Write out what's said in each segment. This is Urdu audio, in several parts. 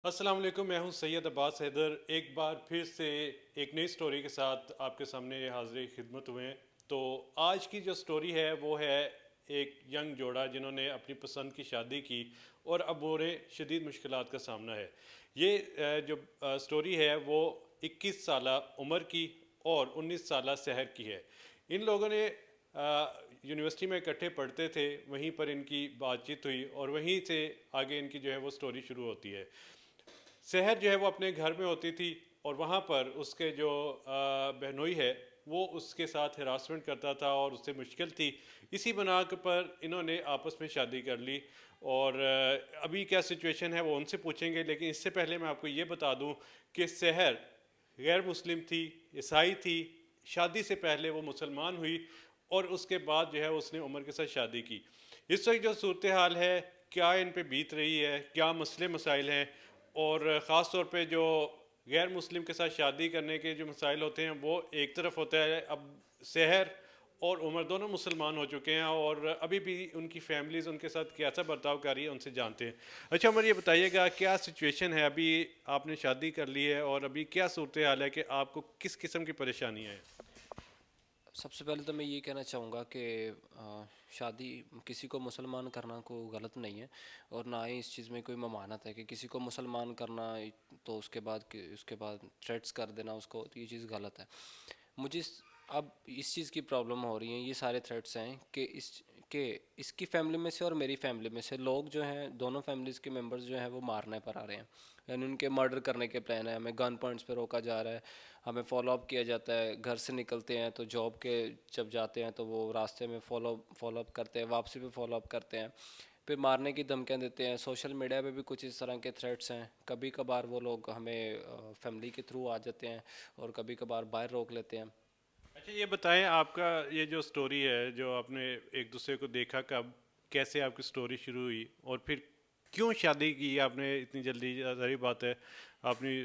السلام علیکم، میں ہوں سید عباس حیدر، ایک بار پھر سے ایک نئی سٹوری کے ساتھ آپ کے سامنے حاضر خدمت ہوئے ہیں۔ تو آج کی جو سٹوری ہے وہ ہے ایک ینگ جوڑا جنہوں نے اپنی پسند کی شادی کی اور اب انہیں شدید مشکلات کا سامنا ہے۔ یہ جو سٹوری ہے وہ 21 سالہ عمر کی اور 19 سالہ سحر کی ہے۔ ان لوگوں نے یونیورسٹی میں اکٹھے پڑھتے تھے، وہیں پر ان کی بات چیت ہوئی اور وہیں سے آگے ان کی جو ہے وہ سٹوری شروع ہوتی ہے۔ سحر جو ہے وہ اپنے گھر میں ہوتی تھی اور وہاں پر اس کے جو بہنوئی ہے وہ اس کے ساتھ ہراسمنٹ کرتا تھا اور اس سے مشکل تھی۔ اسی بنا پر انہوں نے آپس میں شادی کر لی اور ابھی کیا سچویشن ہے وہ ان سے پوچھیں گے، لیکن اس سے پہلے میں آپ کو یہ بتا دوں کہ سحر غیر مسلم تھی، عیسائی تھی۔ شادی سے پہلے وہ مسلمان ہوئی اور اس کے بعد جو ہے اس نے عمر کے ساتھ شادی کی۔ اس وقت جو صورتحال ہے، کیا ان پہ بیت رہی ہے، کیا مسئلے مسائل ہیں، اور خاص طور پہ جو غیر مسلم کے ساتھ شادی کرنے کے جو مسائل ہوتے ہیں وہ ایک طرف ہوتا ہے۔ اب سحر اور عمر دونوں مسلمان ہو چکے ہیں اور ابھی بھی ان کی فیملیز ان کے ساتھ کیسا برتاؤ کر رہی ہے ان سے جانتے ہیں۔ اچھا عمر، یہ بتائیے گا کیا سچویشن ہے، ابھی آپ نے شادی کر لی ہے اور ابھی کیا صورتحال ہے کہ آپ کو کس قسم کی پریشانیاں ہیں؟ سب سے پہلے تو میں یہ کہنا چاہوں گا کہ شادی کسی کو مسلمان کرنا کوئی غلط نہیں ہے، اور نہ ہی اس چیز میں کوئی ممانعت ہے کہ کسی کو مسلمان کرنا تو اس کے بعد تھریٹس کر دینا اس کو، تو یہ چیز غلط ہے۔ مجھے اب اس چیز کی پرابلم ہو رہی ہیں، یہ سارے تھریٹس ہیں کہ اس کی فیملی میں سے اور میری فیملی میں سے لوگ جو ہیں، دونوں فیملیز کے ممبرز جو ہیں وہ مارنے پر آ رہے ہیں، یعنی ان کے مرڈر کرنے کے پلان ہے۔ ہمیں گن پوائنٹس پہ روکا جا رہا ہے، ہمیں فالو اپ کیا جاتا ہے، گھر سے نکلتے ہیں تو جاب کے جب جاتے ہیں تو وہ راستے میں فالو اپ کرتے ہیں، واپسی پہ فالو اپ کرتے ہیں، پھر مارنے کی دھمکیاں دیتے ہیں۔ سوشل میڈیا پہ بھی کچھ اس طرح کے تھریٹس ہیں، کبھی کبھار وہ لوگ ہمیں فیملی کے تھرو آ جاتے ہیں اور کبھی کبھار باہر روک لیتے ہیں۔ اچھا یہ بتائیں، آپ کا یہ جو سٹوری ہے، جو آپ نے ایک دوسرے کو دیکھا کب، کیسے آپ کی سٹوری شروع ہوئی اور پھر کیوں شادی کی آپ نے اتنی جلدی؟ ظاہری بات ہے آپ نے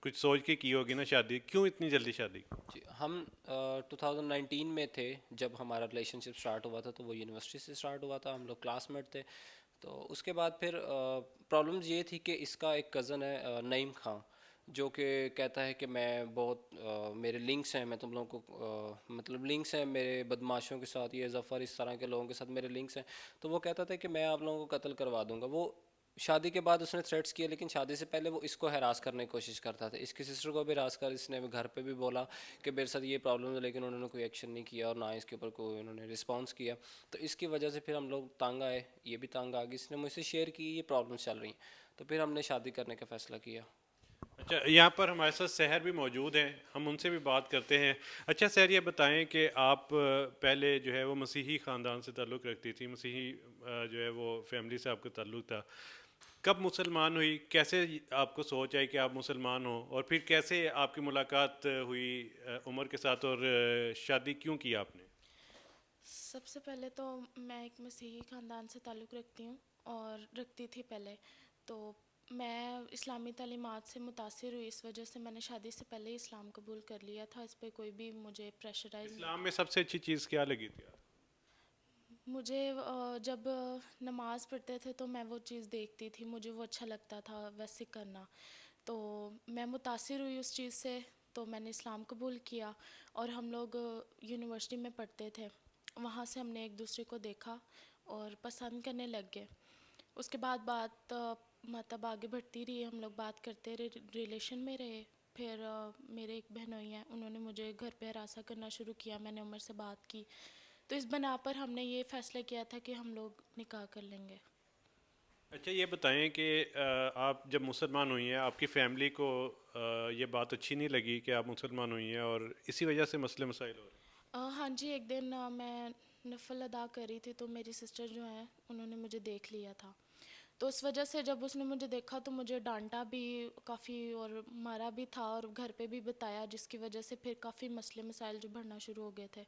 کچھ سوچ کے کی ہوگی نا شادی، کیوں اتنی جلدی شادی؟ جی، ہم 2019 میں تھے جب ہمارا ریلیشن شپ اسٹارٹ ہوا تھا، تو وہ یونیورسٹی سے اسٹارٹ ہوا تھا، ہم لوگ کلاس میٹ تھے۔ تو اس کے بعد پھر پرابلمز یہ تھی کہ اس کا ایک کزن ہے نعیم خان، جو کہ کہتا ہے کہ میں بہت میرے لنکس ہیں، میں تم لوگوں کو مطلب لنکس ہیں میرے بدماشوں کے ساتھ، یہ ظفر اس طرح کے لوگوں کے ساتھ میرے لنکس ہیں، تو وہ کہتا تھا کہ میں آپ لوگوں کو قتل کروا دوں گا۔ وہ شادی کے بعد اس نے تھریٹس کیے، لیکن شادی سے پہلے وہ اس کو ہراس کرنے کی کوشش کرتا تھا، اس کی سسٹر کو بھی ہراس کر، اس نے گھر پہ بھی بولا کہ میرے ساتھ یہ پرابلم ہے، لیکن انہوں نے کوئی ایکشن نہیں کیا اور نہ اس کے اوپر کوئی انہوں نے رسپانس کیا۔ تو اس کی وجہ سے پھر ہم لوگ تانگ آئے، یہ بھی تانگ آ گئی، اس نے مجھ سے شیئر کی یہ پرابلمس چل رہی ہیں، تو پھر ہم نے شادی کرنے کا فیصلہ کیا۔ اچھا یہاں پر ہمارے ساتھ سحر بھی موجود ہیں، ہم ان سے بھی بات کرتے ہیں۔ اچھا سحر، یہ بتائیں کہ آپ پہلے جو ہے وہ مسیحی خاندان سے تعلق رکھتی تھی، مسیحی جو ہے وہ فیملی سے آپ کا تعلق تھا، کب مسلمان ہوئی؟ کیسے آپ کو سوچ آئی کہ آپ مسلمان ہوں؟ اور پھر کیسے آپ کی ملاقات ہوئی عمر کے ساتھ، اور شادی کیوں کی آپ نے؟ سب سے پہلے تو میں ایک مسیحی خاندان سے تعلق رکھتی ہوں اور رکھتی تھی پہلے، تو میں اسلامی تعلیمات سے متاثر ہوئی، اس وجہ سے میں نے شادی سے پہلے ہی اسلام قبول کر لیا تھا، اس پہ کوئی بھی مجھے پریشرائز نہیں اسلام میں کیا۔ سب سے اچھی چیز کیا لگی تھی آپ؟ مجھے جب نماز پڑھتے تھے تو میں وہ چیز دیکھتی تھی، مجھے وہ اچھا لگتا تھا ویسے کرنا، تو میں متاثر ہوئی اس چیز سے، تو میں نے اسلام قبول کیا۔ اور ہم لوگ یونیورسٹی میں پڑھتے تھے، وہاں سے ہم نے ایک دوسرے کو دیکھا اور پسند کرنے لگ گئے۔ اس کے بعد بات مطلب آگے بڑھتی رہی، ہم لوگ بات کرتے رہے، ریلیشن میں رہے۔ پھر میرے ایک بہنوئی ہیں، انہوں نے مجھے گھر پہ ہراساں کرنا شروع کیا، میں نے عمر سے بات کی، تو اس بنا پر ہم نے یہ فیصلہ کیا تھا کہ ہم لوگ نکاح کر لیں گے۔ اچھا یہ بتائیں کہ آپ جب مسلمان ہوئی ہیں، آپ کی فیملی کو یہ بات اچھی نہیں لگی کہ آپ مسلمان ہوئی ہیں اور اسی وجہ سے مسئلے مسائل ہو رہے ہیں؟ ہاں جی، ایک دن میں نفل ادا کر رہی تھی تو میری سسٹر جو ہیں انہوں نے مجھے دیکھ لیا تھا، تو اس وجہ سے جب اس نے مجھے دیکھا تو مجھے ڈانٹا بھی کافی اور مارا بھی تھا اور گھر پہ بھی بتایا، جس کی وجہ سے پھر کافی مسئلے مسائل جو بڑھنا شروع ہو گئے تھے۔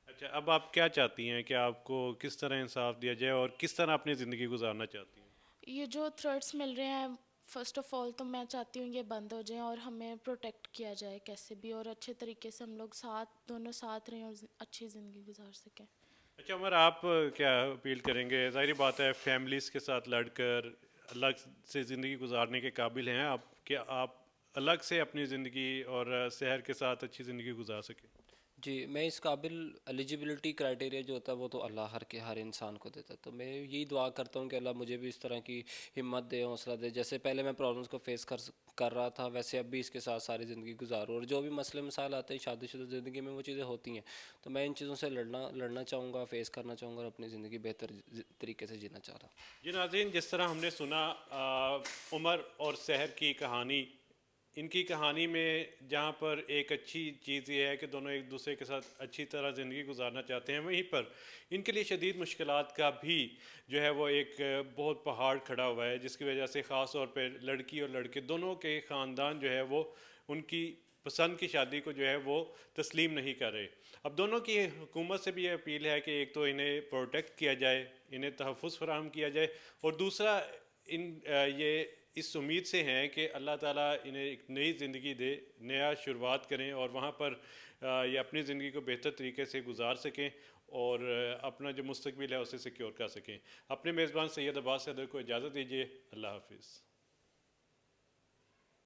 اچھا اب آپ کیا چاہتی ہیں کہ آپ کو کس طرح انصاف دیا جائے اور کس طرح اپنی زندگی گزارنا چاہتی ہیں؟ یہ جو تھریٹس مل رہے ہیں، فرسٹ آف آل تو میں چاہتی ہوں یہ بند ہو جائیں اور ہمیں پروٹیکٹ کیا جائے کیسے بھی، اور اچھے طریقے سے ہم لوگ ساتھ دونوں ساتھ رہیں اور اچھی زندگی گزار سکیں۔ اچھا عمر، آپ کیا اپیل کریں گے؟ ظاہری بات ہے فیملیز کے ساتھ لڑ کر الگ سے زندگی گزارنے کے قابل ہیں آپ کہ آپ الگ سے اپنی زندگی اور شہر کے ساتھ اچھی زندگی گزار سکیں؟ جی میں اس قابل ایلیجبلٹی کرائٹیریا جو ہوتا ہے وہ تو اللہ ہر انسان کو دیتا ہے، تو میں یہی دعا کرتا ہوں کہ اللہ مجھے بھی اس طرح کی ہمت دے، حوصلہ دے، جیسے پہلے میں پرابلمس کو فیس کر رہا تھا ویسے اب بھی اس کے ساتھ ساری زندگی گزاروں، اور جو بھی مسئلے مسائل آتے ہیں شادی شدہ زندگی میں وہ چیزیں ہوتی ہیں، تو میں ان چیزوں سے لڑنا چاہوں گا، فیس کرنا چاہوں گا اور اپنی زندگی بہتر طریقے سے جینا چاہ رہا ہوں۔ جی ناظرین، جس طرح ہم نے سنا عمر اور سحر کی کہانی، ان کی کہانی میں جہاں پر ایک اچھی چیز یہ ہے کہ دونوں ایک دوسرے کے ساتھ اچھی طرح زندگی گزارنا چاہتے ہیں، وہیں پر ان کے لیے شدید مشکلات کا بھی جو ہے وہ ایک بہت پہاڑ کھڑا ہوا ہے، جس کی وجہ سے خاص طور پہ لڑکی اور لڑکے دونوں کے خاندان جو ہے وہ ان کی پسند کی شادی کو جو ہے وہ تسلیم نہیں کر رہے۔ اب دونوں کی حکومت سے بھی یہ اپیل ہے کہ ایک تو انہیں پروٹیکٹ کیا جائے، انہیں تحفظ فراہم کیا جائے، اور دوسرا یہ اس امید سے ہیں کہ اللہ تعالیٰ انہیں ایک نئی زندگی دے، نیا شروعات کریں اور وہاں پر یہ اپنی زندگی کو بہتر طریقے سے گزار سکیں اور اپنا جو مستقبل ہے اسے سیکیور کر سکیں۔ اپنے میزبان سید عباس حیدر کو اجازت دیجیے، اللہ حافظ۔